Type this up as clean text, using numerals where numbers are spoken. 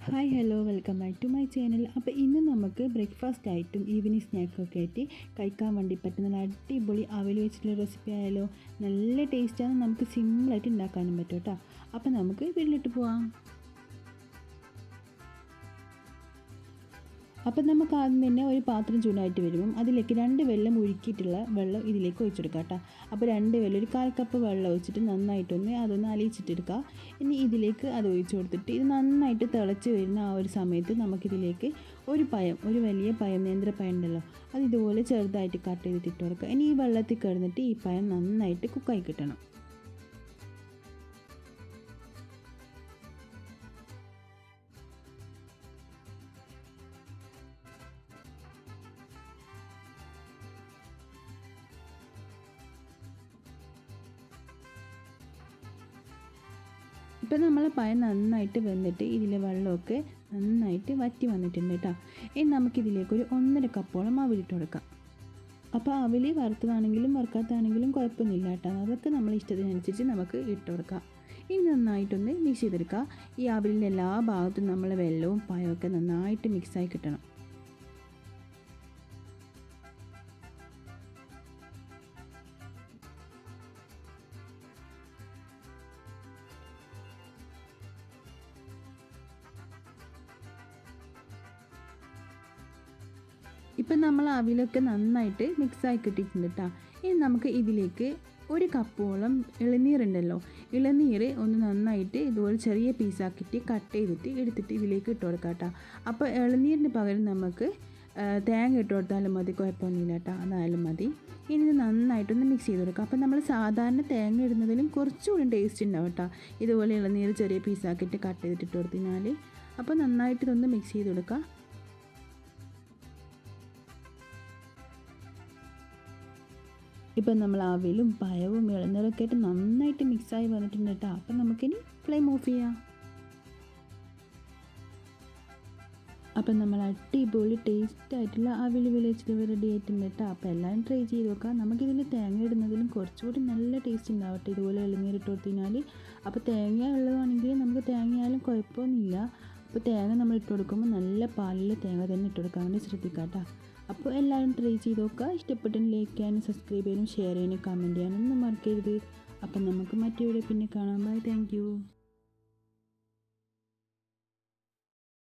Hi hello welcome back to my channel. അപ്പോൾ ഇന്ന് നമുക്ക് ബ്രേക്ക്ഫാസ്റ്റ് ആയിട്ടും ഈവനിങ് സ്നാക്കൊക്കെ ആയിട്ട് കഴിക്കാൻ വേണ്ടി പറ്റുന്ന നല്ല അടിപൊളി അവൽ വെച്ചിട്ടുള്ള റെസിപ്പി ആയാലോ. നല്ല ടേസ്റ്റാണ്, നമുക്ക് സിമ്പിളായിട്ട് ഉണ്ടാക്കാനും പറ്റും കേട്ടോ. അപ്പോൾ നമുക്ക് വീട്ടിലിട്ട് പോവാം. അപ്പം നമുക്ക് ആദ്യം തന്നെ ഒരു പാത്രം ചൂടായിട്ട് വരുമ്പം അതിലേക്ക് 2 വെള്ളം ഉരുക്കിയിട്ടുള്ള വെള്ളം ഇതിലേക്ക് ഒഴിച്ചെടുക്കാം കേട്ടോ. അപ്പോൾ 2 വെള്ളം ഒരു 1/4 കപ്പ് വെള്ളം ഒഴിച്ചിട്ട് നന്നായിട്ടൊന്ന് അതൊന്ന് അലിയിച്ചിട്ടെടുക്കുക. ഇനി ഇതിലേക്ക് അത് ഒഴിച്ചു കൊടുത്തിട്ട് ഇത് നന്നായിട്ട് തിളച്ച് വരുന്ന ആ ഒരു സമയത്ത് നമുക്കിതിലേക്ക് ഒരു വലിയ പയം, നേന്ത്രപ്പയം ഉണ്ടല്ലോ, അത് ഇതുപോലെ ചെറുതായിട്ട് കട്ട് ചെയ്തിട്ട് ഇട്ട് കൊടുക്കുക. ഇനി ഈ വെള്ളത്തിൽ കിടന്നിട്ട് ഈ പയം നന്നായിട്ട് കുക്കായി കിട്ടണം. ഇപ്പം നമ്മൾ പയം നന്നായിട്ട് വെന്തിട്ട് ഇതിലെ വെള്ളമൊക്കെ നന്നായിട്ട് വറ്റി വന്നിട്ടുണ്ട് കേട്ടോ. ഇനി നമുക്കിതിലേക്ക് ഒരു 1.5 കപ്പോളം അവലിട്ട് കൊടുക്കാം. അപ്പോൾ അവൽ വറുത്തതാണെങ്കിലും വറുക്കാത്തതാണെങ്കിലും കുഴപ്പമൊന്നുമില്ല കേട്ടോ. അതൊക്കെ നമ്മൾ ഇഷ്ടത്തിനനുസരിച്ച് നമുക്ക് ഇട്ട് കൊടുക്കാം. ഇനി നന്നായിട്ടൊന്ന് മിക്സ് ചെയ്തെടുക്കുക. ഈ അവലിൻ്റെ എല്ലാ ഭാഗത്തും നമ്മൾ വെള്ളവും പഴമൊക്കെ നന്നായിട്ട് മിക്സായി കിട്ടണം. ഇപ്പം നമ്മൾ അവിലൊക്കെ നന്നായിട്ട് മിക്സായി കിട്ടിയിട്ടുണ്ട് കേട്ടോ. ഇനി നമുക്ക് ഇതിലേക്ക് 1 കപ്പോളം ഇളനീരുണ്ടല്ലോ, ഇളനീർ ഒന്ന് നന്നായിട്ട് ഇതുപോലെ ചെറിയ പീസാക്കിയിട്ട് കട്ട് ചെയ്തിട്ട് എടുത്തിട്ട് ഇതിലേക്ക് ഇട്ട് കൊടുക്കാം കേട്ടോ. അപ്പോൾ ഇളനീരിന് പകരം നമുക്ക് തേങ്ങ ഇട്ട് കൊടുത്താലും മതി, കുഴപ്പമൊന്നുമില്ല കേട്ടോ, അതായാലും മതി. ഇനി ഇത് നന്നായിട്ടൊന്ന് മിക്സ് ചെയ്ത് കൊടുക്കുക. അപ്പോൾ നമ്മൾ സാധാരണ തേങ്ങ ഇടുന്നതിലും കുറച്ചുകൂടി ടേസ്റ്റ് ഉണ്ടാവും കേട്ടോ, ഇതുപോലെ ഇളനീർ ചെറിയ പീസാക്കിയിട്ട് കട്ട് ചെയ്തിട്ട് ഇട്ട് കൊടുത്താൽ. അപ്പോൾ നന്നായിട്ട് ഇതൊന്ന് മിക്സ് ചെയ്ത് കൊടുക്കുക. ഇപ്പം നമ്മൾ അവിലും പഴവും ഇളനീരൊക്കെ ആയിട്ട് നന്നായിട്ട് മിക്സായി വന്നിട്ടുണ്ട് കേട്ടോ. അപ്പം നമുക്കിനി ഫ്ലെയിം ഓഫ് ചെയ്യാം. അപ്പം നമ്മൾ അടിപൊളി ടേസ്റ്റ് ആയിട്ടുള്ള അവൽ വിളയിച്ചിട്ട് റെഡി ആയിട്ടുണ്ട് കേട്ടോ. അപ്പോൾ എല്ലാവരും ട്രൈ ചെയ്ത് നോക്കാം. നമുക്കിതിൽ തേങ്ങ ഇടുന്നതിലും കുറച്ചുകൂടി നല്ല ടേസ്റ്റ് ഉണ്ടാവട്ടെ ഇതുപോലെ ഇളനീർ ഇട്ട് കൊടുത്താൽ. അപ്പോൾ തേങ്ങ ഉള്ളതാണെങ്കിൽ നമുക്ക് തേങ്ങയായാലും കുഴപ്പമൊന്നുമില്ല. അപ്പോൾ തേങ്ങ നമ്മൾ ഇട്ട് കൊടുക്കുമ്പോൾ നല്ല പാലിൽ തേങ്ങ തന്നെ ഇട്ട് കൊടുക്കാൻ വേണ്ടി ശ്രദ്ധിക്കാം കേട്ടോ. അപ്പോൾ എല്ലാവരും ട്രൈ ചെയ്ത് നോക്കുക. ഇഷ്ടപ്പെട്ടെങ്കിൽ ലൈക്ക് ചെയ്യാനും സബ്സ്ക്രൈബ് ചെയ്യാനും ഷെയർ ചെയ്യാനും കമൻറ്റ് ചെയ്യാനൊന്നും മറക്കരുത്. അപ്പം നമുക്ക് മറ്റേ വീഡിയോ പിന്നെ കാണാം. Bye, thank U.